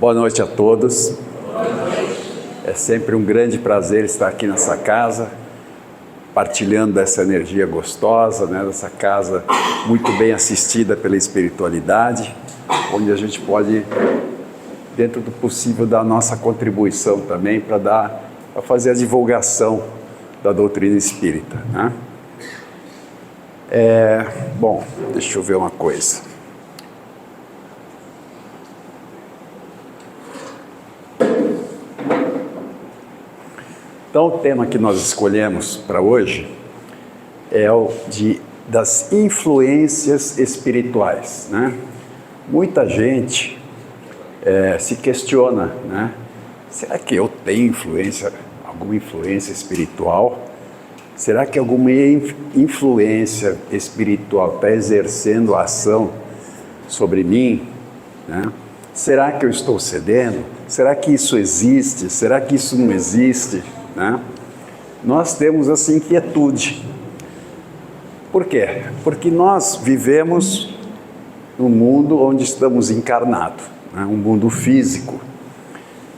Boa noite a todos. É sempre um grande prazer estar aqui nessa casa, partilhando dessa energia gostosa, né? Dessa casa muito bem assistida pela espiritualidade, onde a gente pode, dentro do possível, dar a nossa contribuição também para fazer a divulgação da doutrina espírita, né? Bom, deixa eu ver uma coisa. Então, o tema que nós escolhemos para hoje é o das influências espirituais, né? Muita gente se questiona, né? Será que eu tenho alguma influência espiritual? Será que alguma influência espiritual está exercendo ação sobre mim, né? Será que eu estou cedendo? Será que isso existe? Será que isso não existe? Né? Nós temos essa inquietude. Por quê? Porque nós vivemos num mundo onde estamos encarnados, né? Um mundo físico.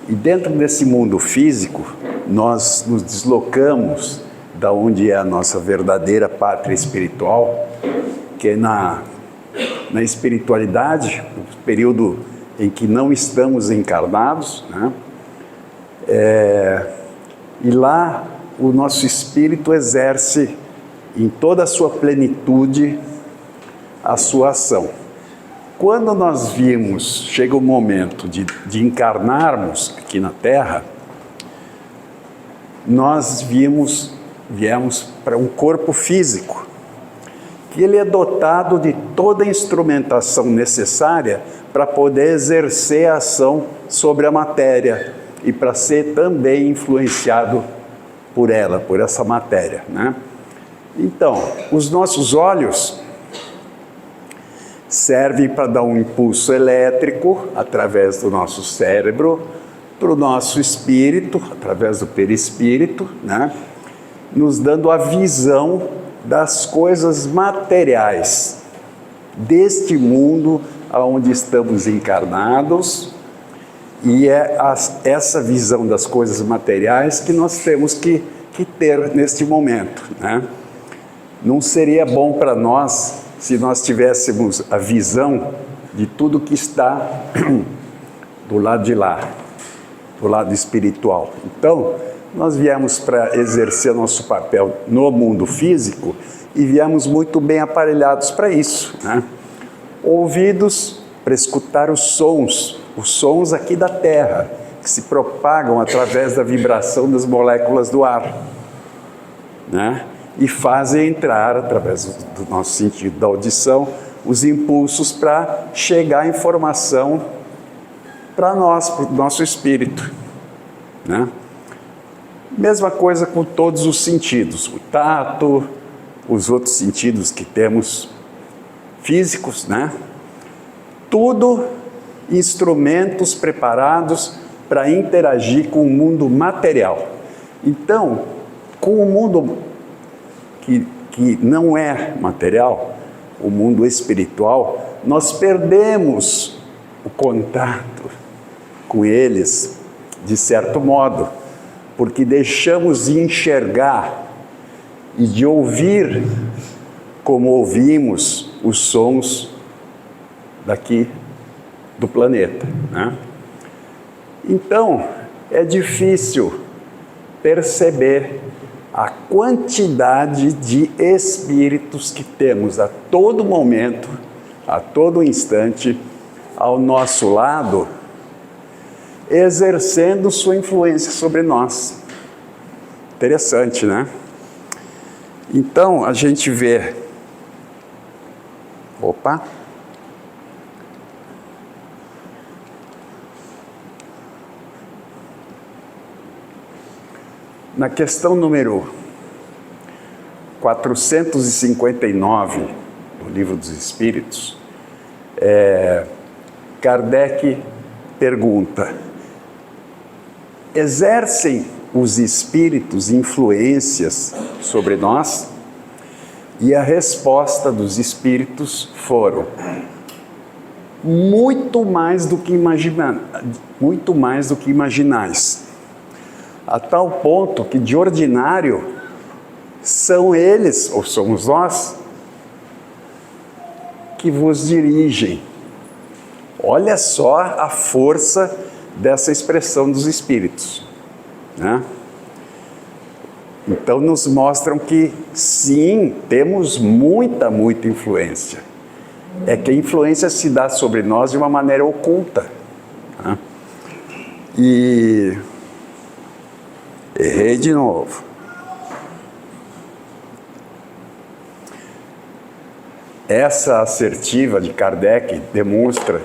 E dentro desse mundo físico, nós nos deslocamos da onde é a nossa verdadeira pátria espiritual, que é na espiritualidade, no período em que não estamos encarnados, né? E lá o nosso espírito exerce em toda a sua plenitude a sua ação. Quando nós chega o momento de encarnarmos aqui na Terra, nós viemos para um corpo físico, que ele é dotado de toda a instrumentação necessária para poder exercer a ação sobre a matéria e para ser também influenciado por ela, por essa matéria, né? Então, os nossos olhos servem para dar um impulso elétrico através do nosso cérebro, para o nosso espírito, através do perispírito, né? Nos dando a visão das coisas materiais deste mundo onde estamos encarnados. E é essa visão das coisas materiais que nós temos que ter neste momento, né? Não seria bom para nós se nós tivéssemos a visão de tudo que está do lado de lá, do lado espiritual. Então, nós viemos para exercer nosso papel no mundo físico e viemos muito bem aparelhados para isso, né? Ouvidos para escutar os sons aqui da Terra, que se propagam através da vibração das moléculas do ar, né? E fazem entrar, através do nosso sentido da audição, os impulsos para chegar a informação para nós, para o nosso espírito, né? Mesma coisa com todos os sentidos, o tato, os outros sentidos que temos físicos, né? Tudo instrumentos preparados para interagir com o mundo material. Então, com o mundo que não é material, o mundo espiritual, nós perdemos o contato com eles, de certo modo, porque deixamos de enxergar e de ouvir como ouvimos os sons daqui do planeta, né? Então, é difícil perceber a quantidade de espíritos que temos a todo momento, a todo instante, ao nosso lado, exercendo sua influência sobre nós. Interessante, né? Então, a gente vê... Opa! Na questão número 459 do Livro dos Espíritos, Kardec pergunta: exercem os espíritos influências sobre nós? E a resposta dos espíritos foram: muito mais do que imaginais. A tal ponto que, de ordinário, são eles, ou somos nós, que vos dirigem. Olha só a força dessa expressão dos Espíritos, né? Então nos mostram que sim, temos muita influência. É que a influência se dá sobre nós de uma maneira oculta, né? E errei de novo. Essa assertiva de Kardec demonstra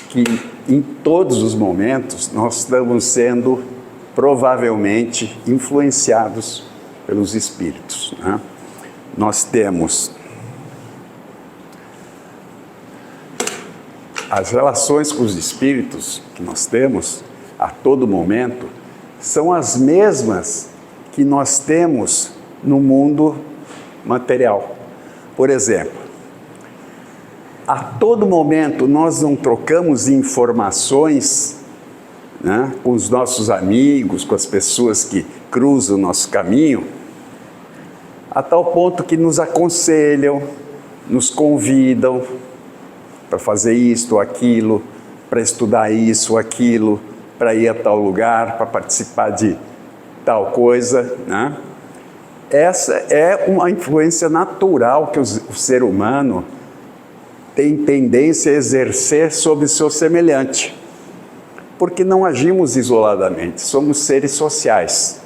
que em todos os momentos nós estamos sendo provavelmente influenciados pelos espíritos, né? Nós temos as relações com os espíritos que nós temos a todo momento são as mesmas que nós temos no mundo material. Por exemplo, a todo momento nós não trocamos informações, né, com os nossos amigos, com as pessoas que cruzam o nosso caminho, a tal ponto que nos aconselham, nos convidam para fazer isto ou aquilo, para estudar isso ou aquilo, para ir a tal lugar, para participar de tal coisa, né? Essa é uma influência natural que o ser humano tem tendência a exercer sobre o seu semelhante, porque não agimos isoladamente, somos seres sociais,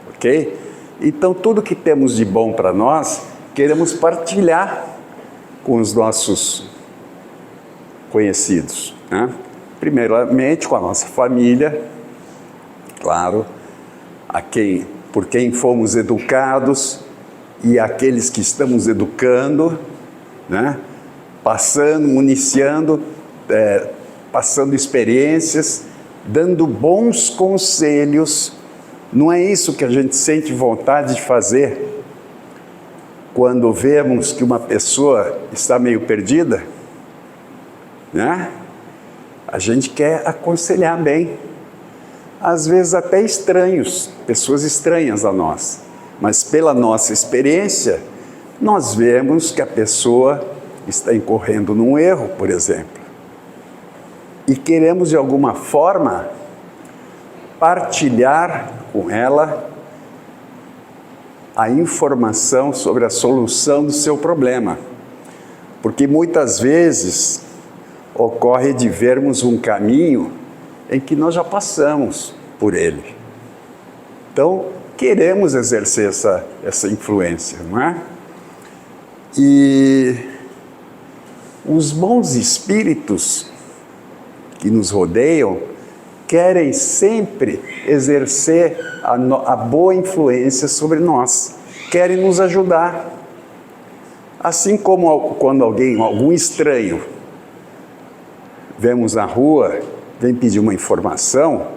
ok? Então tudo que temos de bom para nós, queremos partilhar com os nossos conhecidos, né? Primeiramente com a nossa família, claro, por quem fomos educados e aqueles que estamos educando, né? Passando, municiando, passando experiências, dando bons conselhos. Não é isso que a gente sente vontade de fazer quando vemos que uma pessoa está meio perdida, né? A gente quer aconselhar bem, às vezes até estranhos, pessoas estranhas a nós, mas pela nossa experiência, nós vemos que a pessoa está incorrendo num erro, por exemplo, e queremos de alguma forma partilhar com ela a informação sobre a solução do seu problema, porque muitas vezes ocorre de vermos um caminho em que nós já passamos por ele. Então, queremos exercer essa influência, não é? E os bons espíritos que nos rodeiam querem sempre exercer a boa influência sobre nós, querem nos ajudar. Assim como quando algum estranho, vemos na rua, vem pedir uma informação,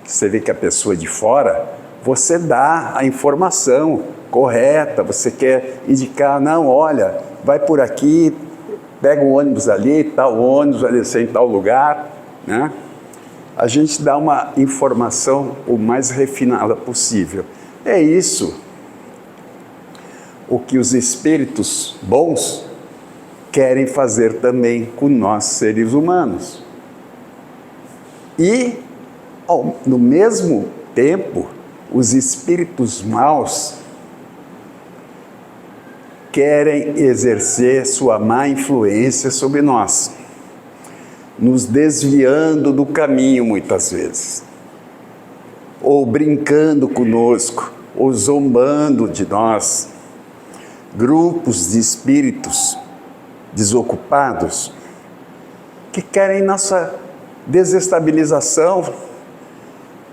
você vê que a pessoa é de fora, você dá a informação correta, você quer indicar, não, olha, vai por aqui, pega um ônibus ali, tal ônibus vai descer em tal lugar, né? A gente dá uma informação o mais refinada possível. É isso o que os espíritos bons querem fazer também com nós, seres humanos. E, no mesmo tempo, os espíritos maus querem exercer sua má influência sobre nós, nos desviando do caminho muitas vezes, ou brincando conosco, ou zombando de nós. Grupos de espíritos desocupados que querem nossa desestabilização,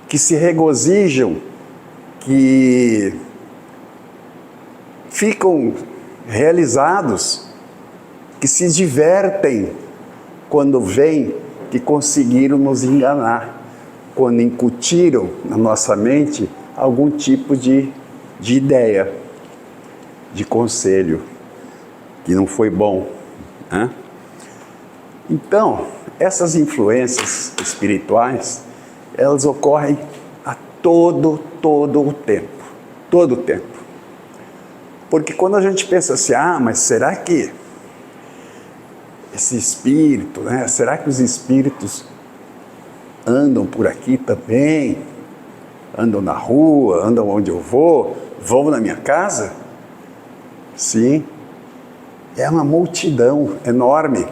que se regozijam, que ficam realizados, que se divertem quando veem que conseguiram nos enganar, quando incutiram na nossa mente algum tipo de ideia, de conselho, que não foi bom, né? Então, essas influências espirituais, elas ocorrem a todo o tempo. Todo o tempo. Porque quando a gente pensa assim, mas será que esse espírito, né? Será que os espíritos andam por aqui também? Andam na rua, andam onde eu vou, vão na minha casa? Sim, é uma multidão enorme.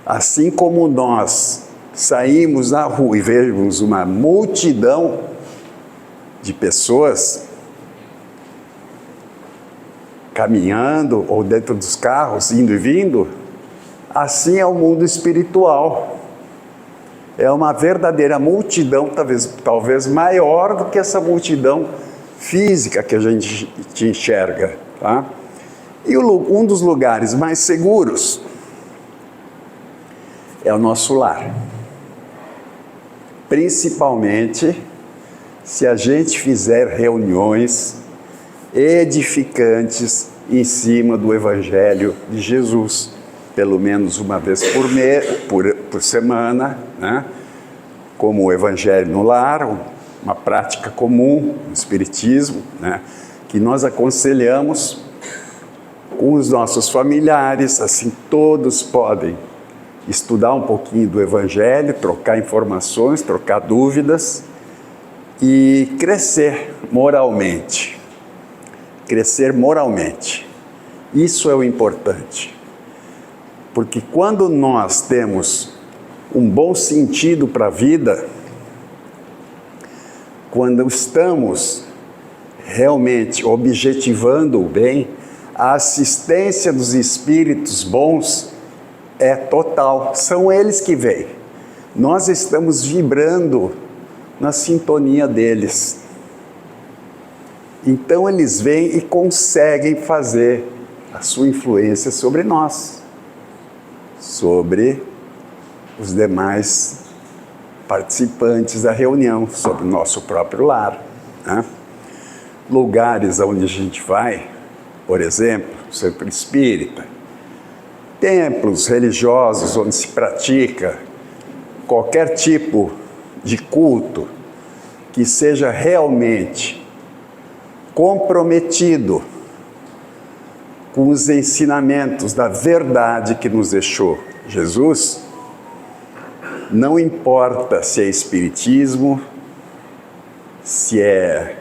Assim como nós saímos na rua e vemos uma multidão de pessoas caminhando ou dentro dos carros, indo e vindo, assim é o mundo espiritual. É uma verdadeira multidão, talvez maior do que essa multidão física que a gente enxerga. Tá? E um dos lugares mais seguros é o nosso lar. Principalmente se a gente fizer reuniões edificantes em cima do Evangelho de Jesus, pelo menos uma vez por semana, né? Como o Evangelho no lar, uma prática comum no Espiritismo, né? Que nós aconselhamos com os nossos familiares, assim todos podem estudar um pouquinho do Evangelho, trocar informações, trocar dúvidas e crescer moralmente. Crescer moralmente. Isso é o importante. Porque quando nós temos um bom sentido para a vida, quando estamos realmente objetivando o bem, a assistência dos espíritos bons é total. São eles que vêm. Nós estamos vibrando na sintonia deles. Então eles vêm e conseguem fazer a sua influência sobre nós, sobre os demais participantes da reunião, sobre o nosso próprio lar, né? Lugares onde a gente vai, por exemplo, centro espírita, templos religiosos onde se pratica qualquer tipo de culto que seja realmente comprometido com os ensinamentos da verdade que nos deixou Jesus, não importa se é espiritismo, se é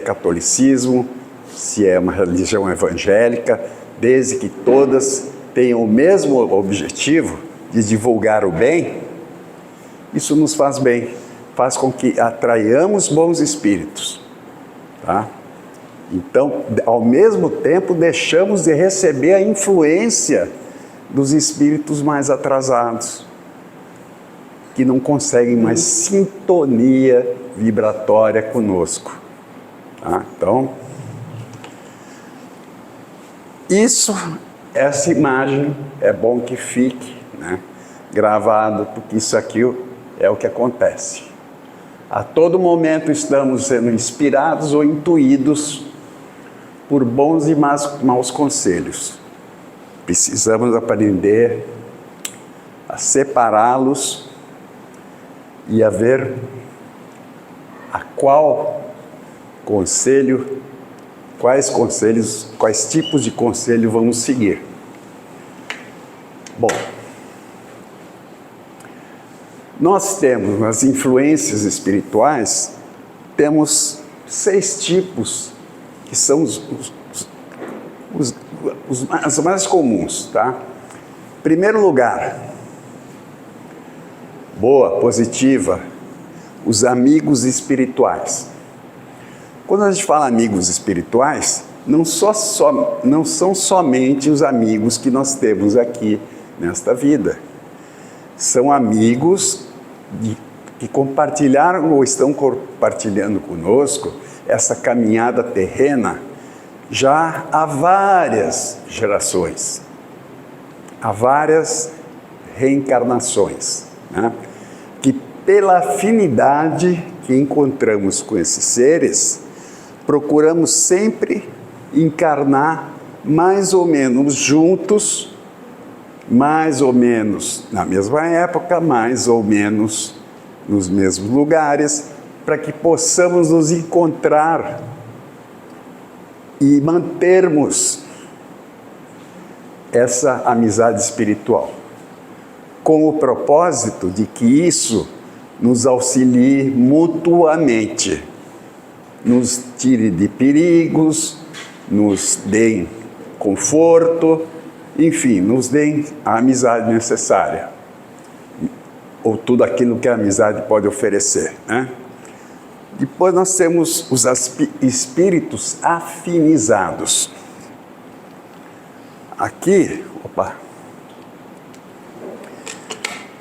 catolicismo, se é uma religião evangélica, desde que todas tenham o mesmo objetivo de divulgar o bem, isso nos faz bem, faz com que atraiamos bons espíritos, tá? Então, ao mesmo tempo, deixamos de receber a influência dos espíritos mais atrasados, que não conseguem mais sintonia vibratória conosco. Tá? Então, essa imagem é bom que fique, né, gravado, porque isso aqui é o que acontece. A todo momento estamos sendo inspirados ou intuídos por bons e maus conselhos. Precisamos aprender a separá-los e a ver quais tipos de conselho vamos seguir. Bom, nós temos nas influências espirituais, temos 6 tipos que são as mais comuns, tá? Em primeiro lugar, boa, positiva, os amigos espirituais. Quando a gente fala amigos espirituais, não são somente os amigos que nós temos aqui nesta vida. São amigos que compartilharam ou estão compartilhando conosco essa caminhada terrena já há várias gerações, há várias reencarnações, né? Que pela afinidade que encontramos com esses seres, procuramos sempre encarnar mais ou menos juntos mais ou menos na mesma época, mais ou menos nos mesmos lugares, para que possamos nos encontrar e mantermos essa amizade espiritual, com o propósito de que isso nos auxilie mutuamente, nos tire de perigos, nos dê conforto, enfim, nos dê a amizade necessária, ou tudo aquilo que a amizade pode oferecer, né? Depois nós temos os espíritos afinizados. Aqui,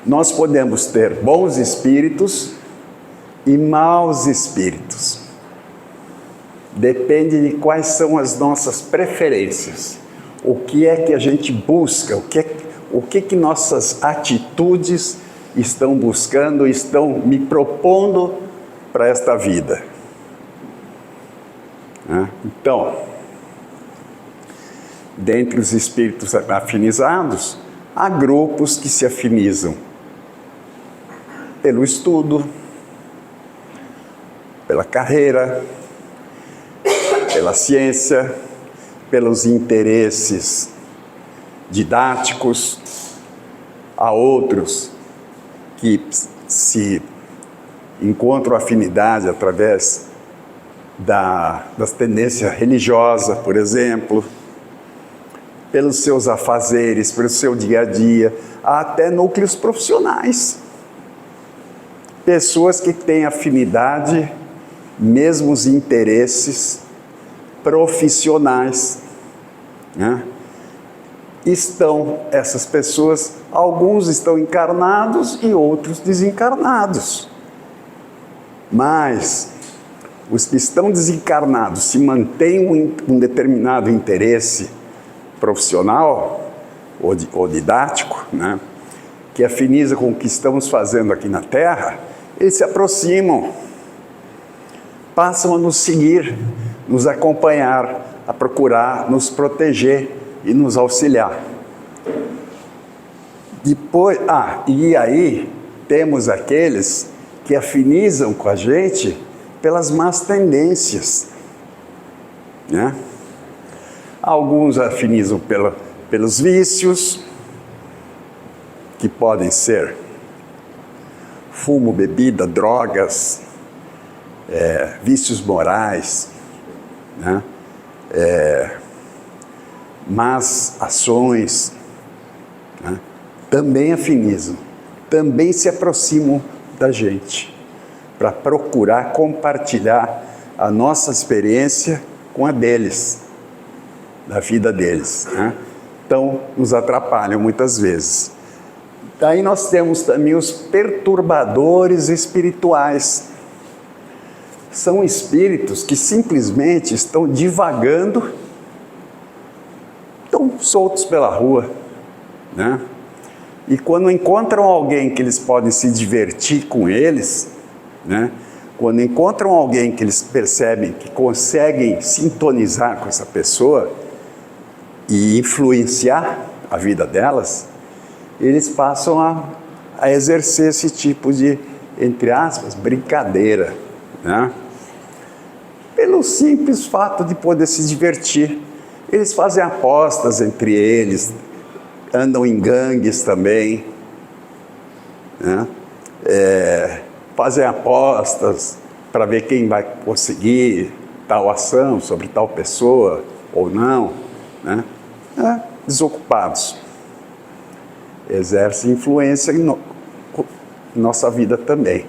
nós podemos ter bons espíritos e maus espíritos. Depende de quais são as nossas preferências. O que é que a gente busca, o que nossas atitudes estão buscando, estão me propondo para esta vida. Então, dentre os espíritos afinizados, há grupos que se afinizam pelo estudo, pela carreira, pela ciência, pelos interesses didáticos. Há outros que se encontram afinidade através das tendências religiosas, por exemplo, pelos seus afazeres, pelo seu dia a dia, há até núcleos profissionais. Pessoas que têm afinidade, mesmos interesses profissionais, né? Essas pessoas, alguns estão encarnados e outros desencarnados. Mas os que estão desencarnados, se mantêm um determinado interesse profissional ou didático, né, que afiniza com o que estamos fazendo aqui na Terra, eles se aproximam, passam a nos seguir, nos acompanhar, a procurar nos proteger e nos auxiliar. Depois, e aí temos aqueles que afinizam com a gente pelas más tendências, né? Alguns afinizam pelos vícios, que podem ser fumo, bebida, drogas, vícios morais, né? Más ações, né? Também afinizam, também se aproximam da gente, para procurar compartilhar a nossa experiência com a deles, da vida deles, né? Então, nos atrapalham muitas vezes. Daí nós temos também os perturbadores espirituais. São espíritos que simplesmente estão divagando, estão soltos pela rua, né? E quando encontram alguém que eles podem se divertir com eles, né? Quando encontram alguém que eles percebem que conseguem sintonizar com essa pessoa e influenciar a vida delas, eles passam a exercer esse tipo de, entre aspas, brincadeira, né? Pelo simples fato de poder se divertir. Eles fazem apostas entre eles, andam em gangues também, né? Fazem apostas para ver quem vai conseguir tal ação sobre tal pessoa ou não, né? Desocupados. Exercem influência em nossa vida também.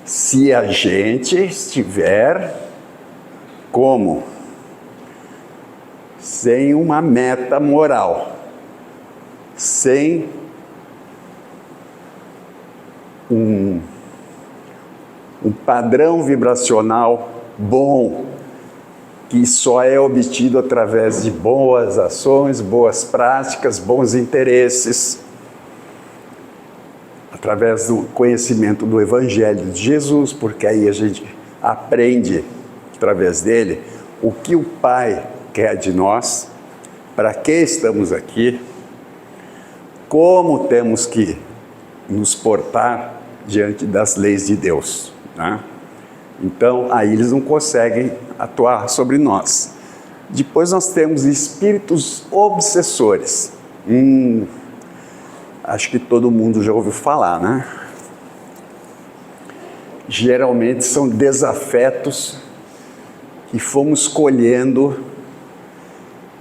Se a gente estiver como? Sem uma meta moral, sem um padrão vibracional bom, que só é obtido através de boas ações, boas práticas, bons interesses, através do conhecimento do Evangelho de Jesus, porque aí a gente aprende, através dele, o que o Pai quer de nós, para que estamos aqui, como temos que nos portar diante das leis de Deus, né? Então, aí eles não conseguem atuar sobre nós. Depois nós temos espíritos obsessores. Acho que todo mundo já ouviu falar, né? Geralmente são desafetos que fomos colhendo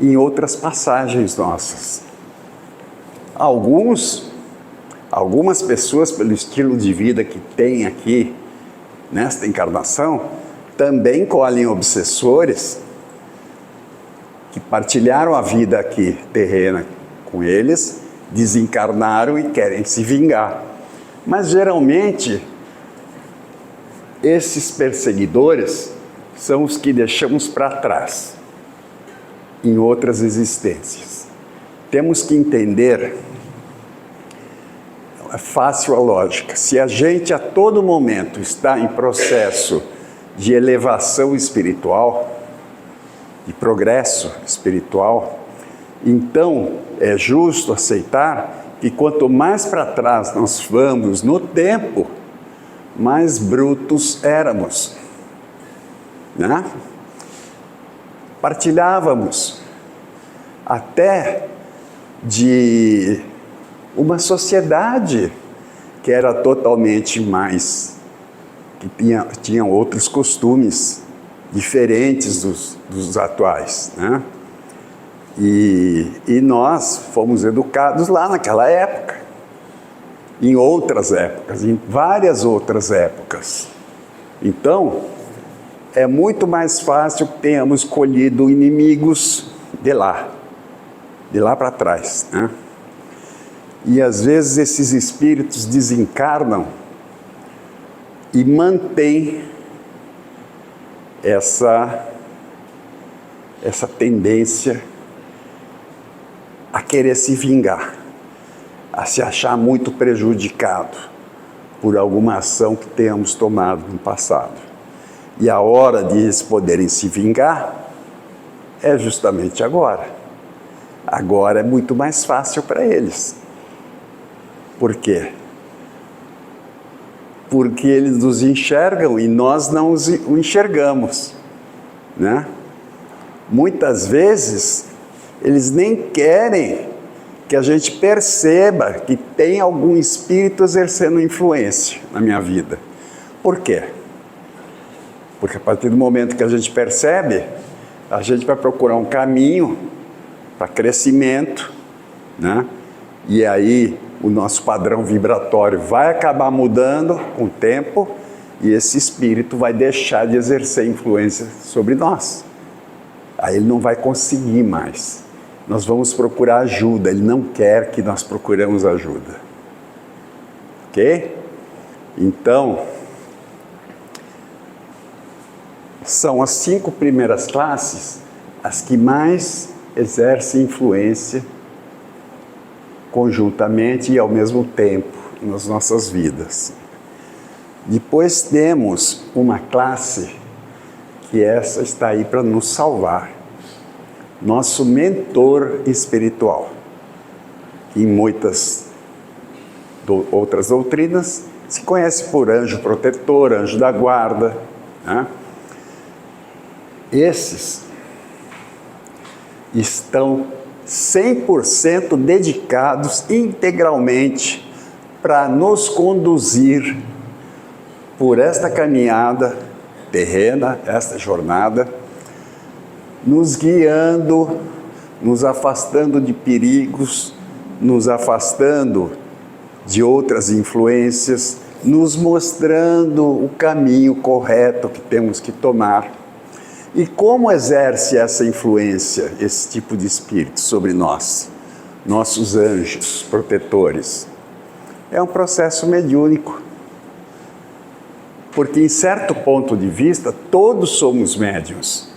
em outras passagens nossas. Algumas pessoas, pelo estilo de vida que tem aqui, nesta encarnação, também colhem obsessores que partilharam a vida aqui terrena com eles, desencarnaram e querem se vingar. Mas geralmente esses perseguidores são os que deixamos para trás em outras existências. Temos que entender, é fácil a lógica, se a gente a todo momento está em processo de elevação espiritual, de progresso espiritual, então é justo aceitar que quanto mais para trás nós vamos no tempo, mais brutos éramos, né? Partilhávamos até de uma sociedade que era totalmente mais, que tinha outros costumes diferentes dos atuais, né? E nós fomos educados lá naquela época, em outras épocas, em várias outras épocas. Então, é muito mais fácil que tenhamos colhido inimigos de lá para trás, né? E às vezes esses espíritos desencarnam e mantêm essa tendência a querer se vingar, a se achar muito prejudicado por alguma ação que tenhamos tomado no passado. E a hora de eles poderem se vingar é justamente agora. Agora é muito mais fácil para eles. Por quê? Porque eles nos enxergam e nós não os enxergamos, né? Muitas vezes eles nem querem que a gente perceba que tem algum espírito exercendo influência na minha vida. Por quê? Porque a partir do momento que a gente percebe, a gente vai procurar um caminho para crescimento, né? E aí o nosso padrão vibratório vai acabar mudando com o tempo e esse espírito vai deixar de exercer influência sobre nós. Aí ele não vai conseguir mais. Nós vamos procurar ajuda, ele não quer que nós procuremos ajuda. Ok? Então, são as 5 primeiras classes as que mais exercem influência conjuntamente e ao mesmo tempo nas nossas vidas. Depois temos uma classe que essa está aí para nos salvar. Nosso mentor espiritual. Em muitas outras doutrinas se conhece por anjo protetor, anjo da guarda, né? Esses estão 100% dedicados integralmente para nos conduzir por esta caminhada terrena, esta jornada, nos guiando, nos afastando de perigos, nos afastando de outras influências, nos mostrando o caminho correto que temos que tomar. E como exerce essa influência, esse tipo de espírito sobre nós, nossos anjos protetores? É um processo mediúnico. Porque, em certo ponto de vista, todos somos médiuns.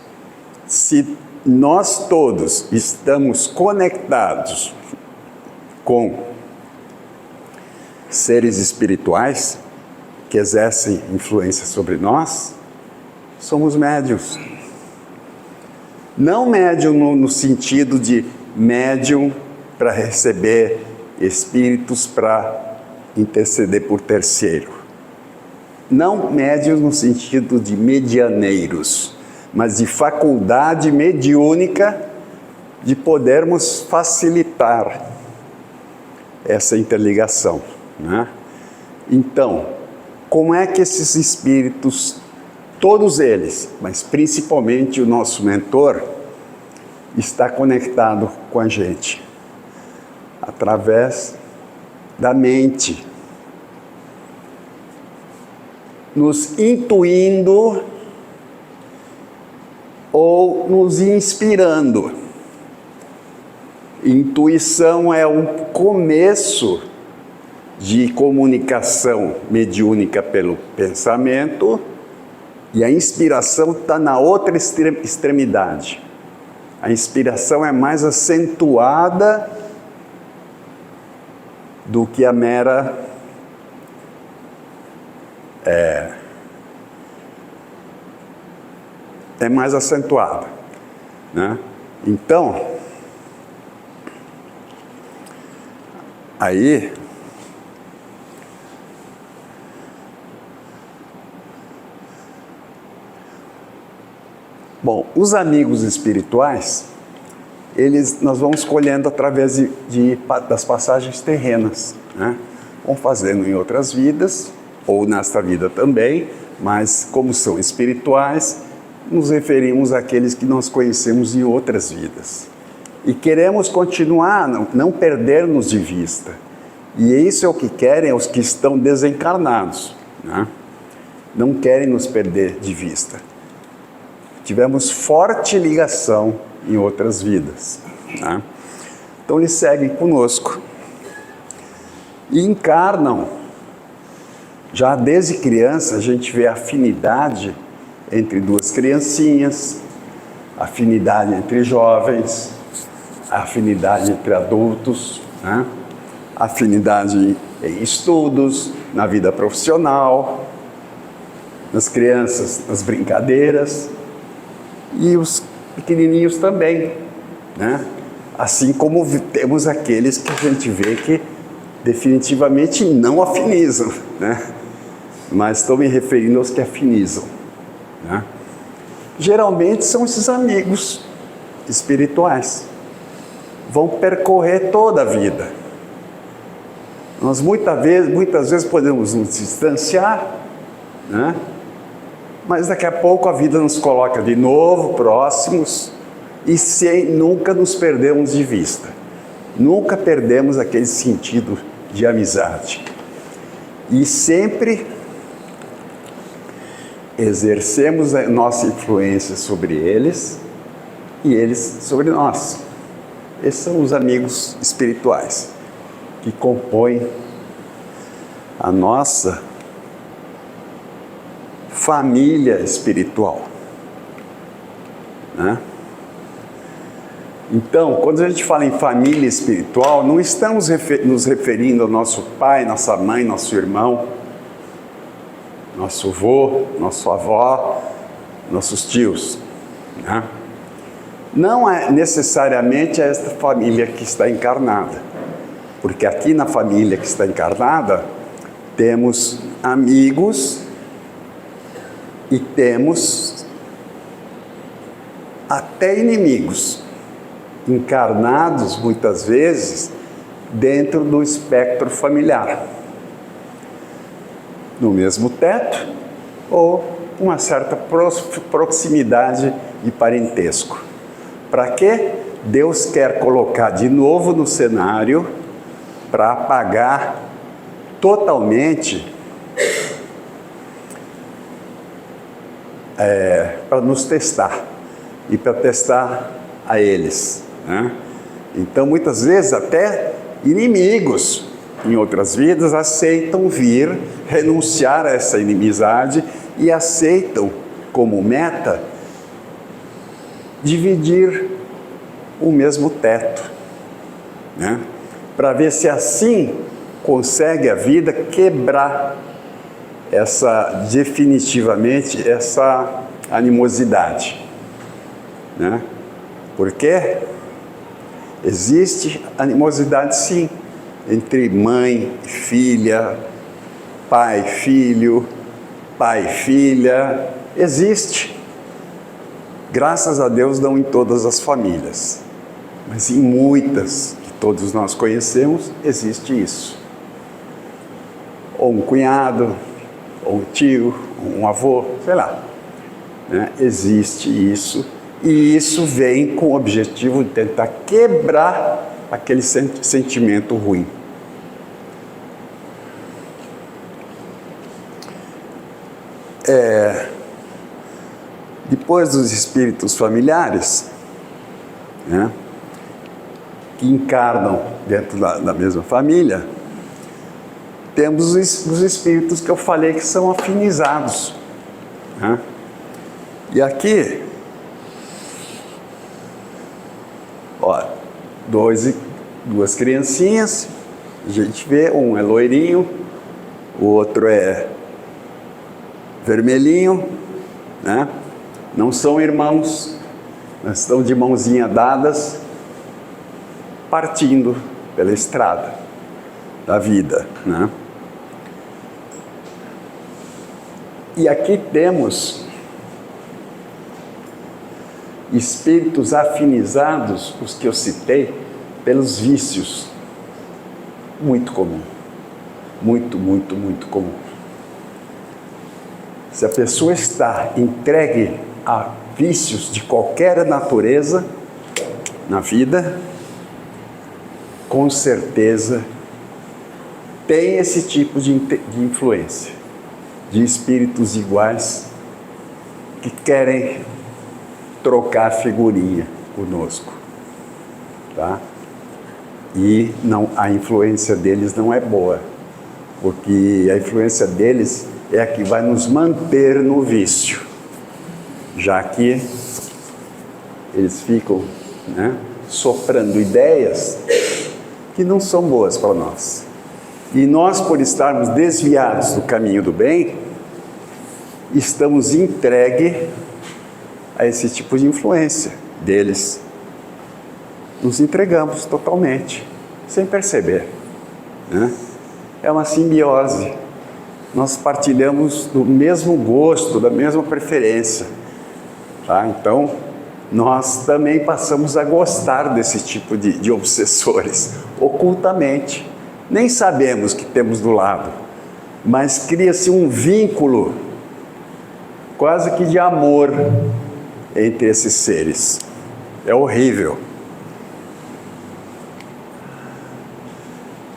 Se nós todos estamos conectados com seres espirituais que exercem influência sobre nós, somos médiuns. Não médium no sentido de médium para receber espíritos para interceder por terceiro. Não médios no sentido de medianeiros, mas de faculdade mediúnica de podermos facilitar essa interligação, né? Então, como é que esses espíritos, todos eles, mas principalmente o nosso mentor, está conectado com a gente? Através da mente, nos intuindo ou nos inspirando. Intuição é um começo de comunicação mediúnica pelo pensamento, e a inspiração está na outra extremidade. A inspiração é mais acentuada do que a mera é mais acentuada, né? Então, aí bom, os amigos espirituais, nós vamos escolhendo através das passagens terrenas, né? Vamos fazendo em outras vidas, ou nesta vida também, mas como são espirituais, nos referimos àqueles que nós conhecemos em outras vidas. E queremos continuar, não perder-nos de vista. E isso é o que querem os que estão desencarnados, né? Não querem nos perder de vista. Tivemos forte ligação em outras vidas, né? Então eles seguem conosco e encarnam. Já desde criança a gente vê a afinidade entre duas criancinhas, a afinidade entre jovens, a afinidade entre adultos, né? A afinidade em estudos, na vida profissional, nas crianças, nas brincadeiras, e os pequenininhos também, né? Assim como temos aqueles que a gente vê que definitivamente não afinizam, né? Mas estou me referindo aos que afinizam, né? Geralmente são esses amigos espirituais. Vão percorrer toda a vida. Nós muitas vezes podemos nos distanciar, né? Mas daqui a pouco a vida nos coloca de novo próximos e nunca nos perdemos de vista. Nunca perdemos aquele sentido de amizade. E sempre exercemos a nossa influência sobre eles e eles sobre nós. Esses são os amigos espirituais que compõem a nossa família espiritual, né? Então, quando a gente fala em família espiritual, não estamos nos referindo ao nosso pai, nossa mãe, nosso irmão, nosso avô, nossa avó, nossos tios, né? Não é necessariamente esta família que está encarnada, porque aqui na família que está encarnada temos amigos e temos até inimigos, encarnados muitas vezes dentro do espectro familiar, no mesmo teto ou uma certa proximidade e parentesco. Para quê? Deus quer colocar de novo no cenário para apagar totalmente, para nos testar e para testar a eles, né? Então, muitas vezes, até inimigos em outras vidas aceitam vir renunciar a essa inimizade e aceitam como meta dividir o mesmo teto, né? Para ver se assim consegue a vida quebrar definitivamente essa animosidade, né? Porque existe animosidade, sim, entre mãe e filha, pai e filho, pai e filha. Existe. Graças a Deus não em todas as famílias, mas em muitas que todos nós conhecemos, existe isso. Ou um cunhado, ou um tio, ou um avô, sei lá. Né? Existe isso, e isso vem com o objetivo de tentar quebrar aquele sentimento ruim. Depois dos espíritos familiares, né, que encarnam dentro da mesma família, temos os espíritos que eu falei que são afinizados. Né? E aqui, ó, duas criancinhas, a gente vê, um é loirinho, o outro é vermelhinho, né? Não são irmãos, mas estão de mãozinha dadas, partindo pela estrada da vida, né? E aqui temos espíritos afinizados, os que eu citei, pelos vícios. Muito comum. Muito, muito, muito comum. Se a pessoa está entregue a vícios de qualquer natureza na vida, com certeza tem esse tipo de influência, de espíritos iguais que querem trocar figurinha conosco, tá? E não, a influência deles não é boa, porque a influência deles é a que vai nos manter no vício, já que eles ficam, né, soprando ideias que não são boas para nós. E nós, por estarmos desviados do caminho do bem, estamos entregues a esse tipo de influência deles. Nos entregamos totalmente, sem perceber, né? É uma simbiose. Nós partilhamos do mesmo gosto, da mesma preferência, tá? Então, nós também passamos a gostar desse tipo de obsessores, ocultamente. Nem sabemos que temos do lado, mas cria-se um vínculo quase que de amor entre esses seres. É horrível.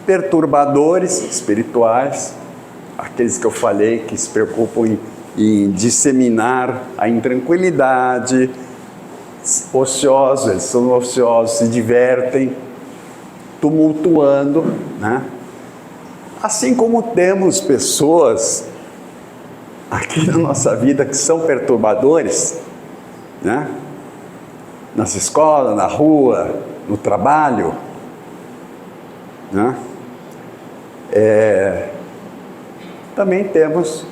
Perturbadores espirituais, aqueles que eu falei que se preocupam em disseminar a intranquilidade, ociosos, eles são ociosos, se divertem, tumultuando, né? Assim como temos pessoas aqui na nossa vida que são perturbadores, né? Nas escolas, na rua, no trabalho, né? Também temos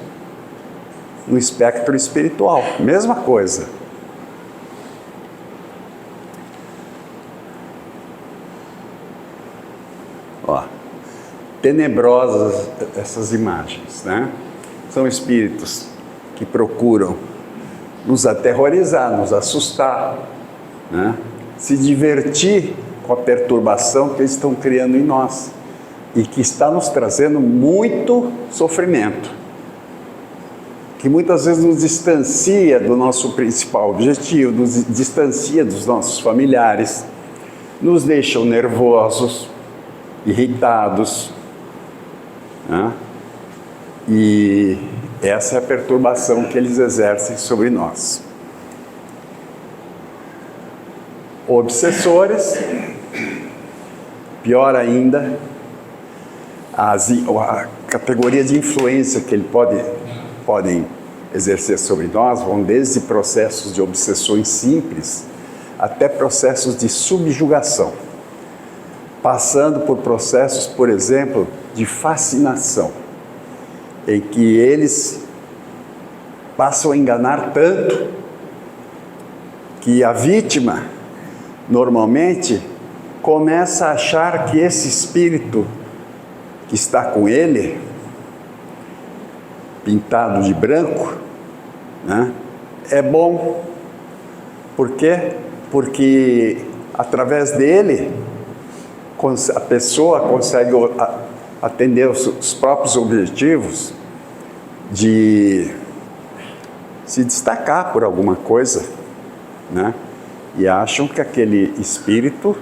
no espectro espiritual, mesma coisa. Ó, tenebrosas essas imagens, né? São espíritos que procuram nos aterrorizar, nos assustar, né? Se divertir com a perturbação que eles estão criando em nós e que está nos trazendo muito sofrimento, que muitas vezes nos distancia do nosso principal objetivo, nos distancia dos nossos familiares, nos deixam nervosos, irritados, né? E essa é a perturbação que eles exercem sobre nós. Obsessores, pior ainda, a categoria de influência que eles podem exercer sobre nós vão desde processos de obsessões simples até processos de subjugação, passando por processos, por exemplo, de fascinação, em que eles passam a enganar tanto que a vítima, normalmente, começa a achar que esse espírito que está com ele, pintado de branco, né? É bom. Por quê? Porque através dele a pessoa consegue atender os próprios objetivos de se destacar por alguma coisa, né? E acham que aquele espírito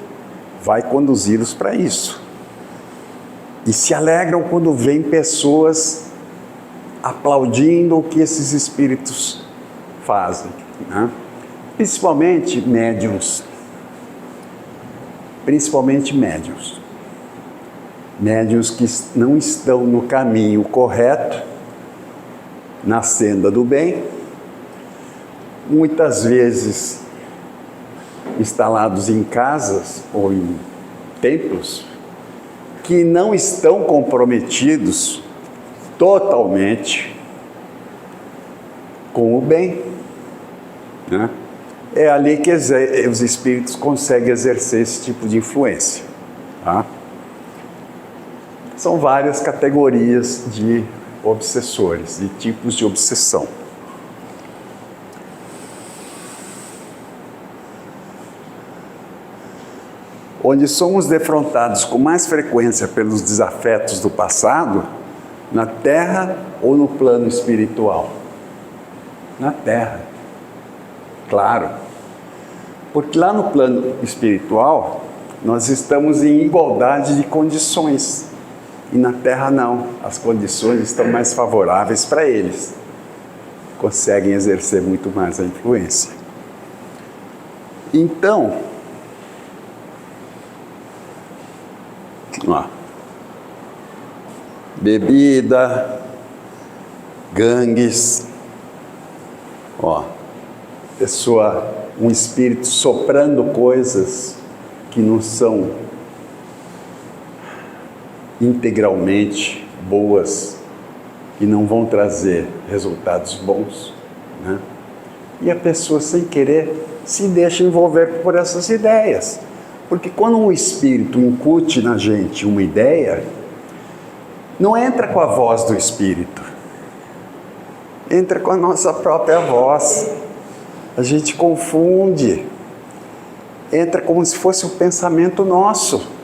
vai conduzi-los para isso. E se alegram quando vêm pessoas aplaudindo o que esses espíritos fazem, né? Principalmente médiuns. Médiuns que não estão no caminho correto, na senda do bem, muitas vezes instalados em casas ou em templos que não estão comprometidos totalmente com o bem, né? É ali que os espíritos conseguem exercer esse tipo de influência, tá? São várias categorias de obsessores, de tipos de obsessão. Onde somos defrontados com mais frequência pelos desafetos do passado, na Terra ou no plano espiritual? Na Terra, claro. Porque lá no plano espiritual, nós estamos em igualdade de condições. E na Terra não, as condições estão mais favoráveis para eles. Conseguem exercer muito mais a influência. Então, ó, bebida, gangues, ó, um espírito soprando coisas que não são integralmente boas e não vão trazer resultados bons, né? E a pessoa, sem querer, se deixa envolver por essas ideias. Porque quando um espírito incute na gente uma ideia, não entra com a voz do espírito, entra com a nossa própria voz. A gente confunde, entra como se fosse um pensamento nosso.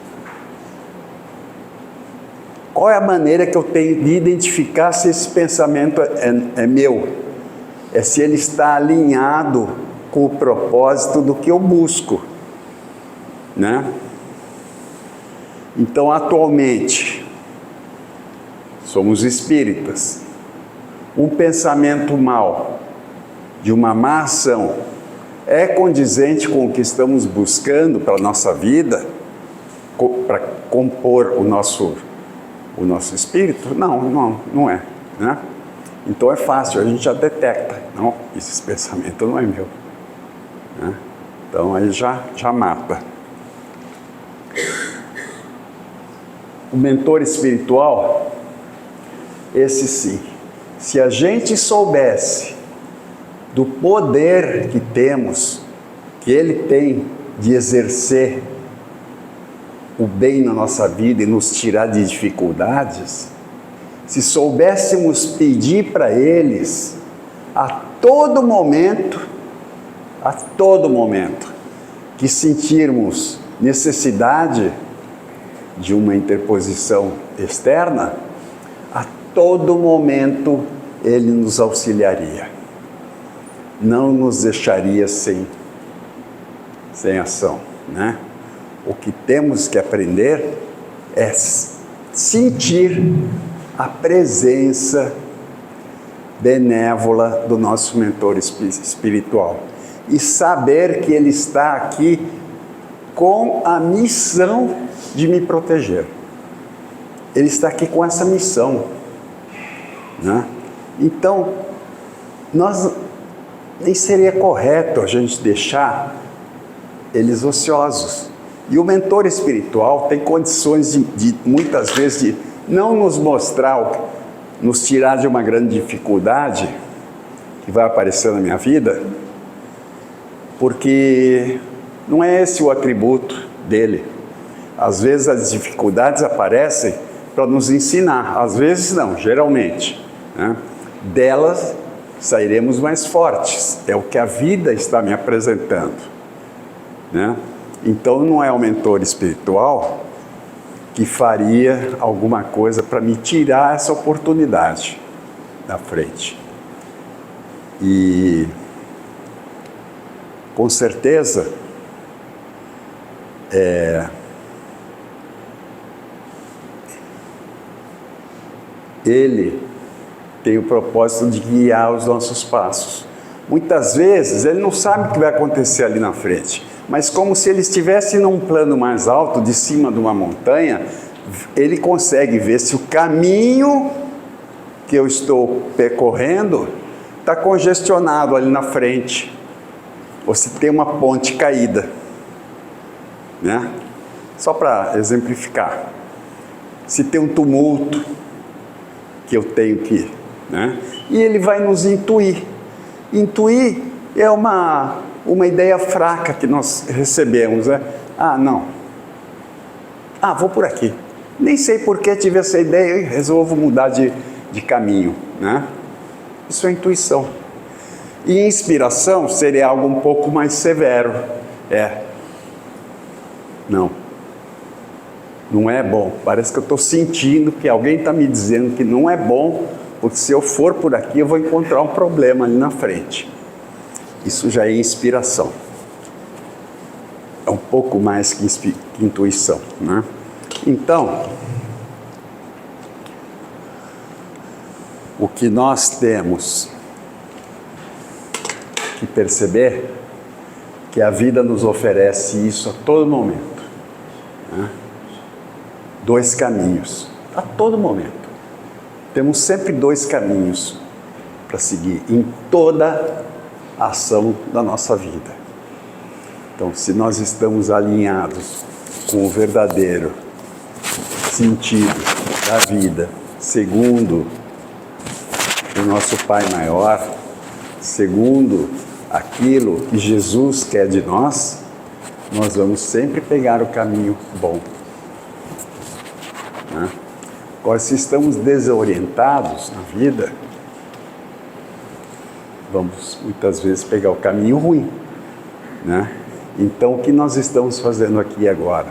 Qual é a maneira que eu tenho de identificar se esse pensamento é meu? É se ele está alinhado com o propósito do que eu busco, né? Então, atualmente, somos espíritas. Um pensamento mau, de uma má ação, é condizente com o que estamos buscando para a nossa vida, para compor o nosso espírito? Não é, né? Então é fácil, a gente já detecta. Não, esse pensamento não é meu, né? Então aí já mata. O mentor espiritual, esse sim, se a gente soubesse do poder que temos, que ele tem de exercer o bem na nossa vida e nos tirar de dificuldades, se soubéssemos pedir para eles a todo momento, que sentirmos necessidade de uma interposição externa, a todo momento ele nos auxiliaria, não nos deixaria sem ação, né? O que temos que aprender é sentir a presença benévola do nosso mentor espiritual e saber que ele está aqui com a missão de me proteger. Ele está aqui com essa missão, né? Então, nem seria correto a gente deixar eles ociosos. E o mentor espiritual tem condições de muitas vezes, de não nos mostrar, nos tirar de uma grande dificuldade que vai aparecer na minha vida, porque não é esse o atributo dele. Às vezes as dificuldades aparecem para nos ensinar. Às vezes não, geralmente, né? Delas sairemos mais fortes. É o que a vida está me apresentando, né? Então não é o mentor espiritual que faria alguma coisa para me tirar essa oportunidade da frente. E com certeza ele tem o propósito de guiar os nossos passos. Muitas vezes ele não sabe o que vai acontecer ali na frente, mas como se ele estivesse num plano mais alto, de cima de uma montanha, ele consegue ver se o caminho que eu estou percorrendo está congestionado ali na frente, ou se tem uma ponte caída, né? Só para exemplificar, se tem um tumulto que eu tenho que ir, né? E ele vai nos intuir. Intuir é uma ideia fraca que nós recebemos, né? Ah, não. Ah, vou por aqui. Nem sei por que tive essa ideia e resolvo mudar de caminho, né? Isso é intuição. E inspiração seria algo um pouco mais severo. Não é bom. Parece que eu estou sentindo que alguém está me dizendo que não é bom, porque se eu for por aqui eu vou encontrar um problema ali na frente. Isso já é inspiração. É um pouco mais que intuição, né? Então, o que nós temos que perceber que a vida nos oferece isso a todo momento, né? 2 caminhos, a todo momento. Temos sempre 2 caminhos para seguir em toda a ação da nossa vida. Então, se nós estamos alinhados com o verdadeiro sentido da vida, segundo o nosso Pai Maior, segundo aquilo que Jesus quer de nós, nós vamos sempre pegar o caminho bom, né? Agora, se estamos desorientados na vida, vamos muitas vezes pegar o caminho ruim, né? Então, o que nós estamos fazendo aqui agora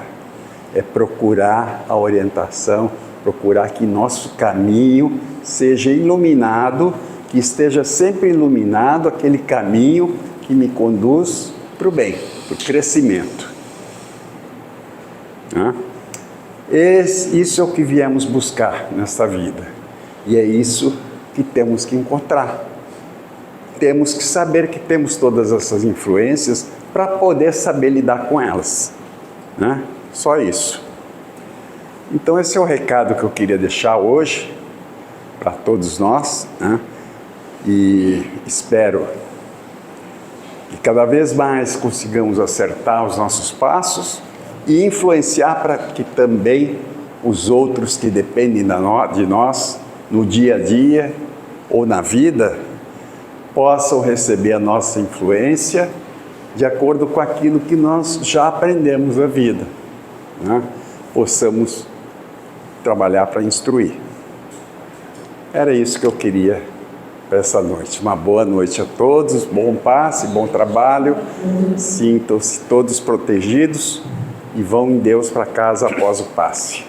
é procurar a orientação, procurar que nosso caminho seja iluminado, que esteja sempre iluminado aquele caminho que me conduz para o bem, para o crescimento, né? Isso é o que viemos buscar nessa vida, e é isso que temos que encontrar. Temos que saber que temos todas essas influências para poder saber lidar com elas, né? Só isso. Então esse é o recado que eu queria deixar hoje para todos nós, né? E espero que cada vez mais consigamos acertar os nossos passos e influenciar para que também os outros que dependem de nós no dia a dia ou na vida possam receber a nossa influência de acordo com aquilo que nós já aprendemos na vida, né? Possamos trabalhar para instruir. Era isso que eu queria para essa noite. Uma boa noite a todos, bom passe, bom trabalho, sintam-se todos protegidos e vão em Deus para casa após o passe.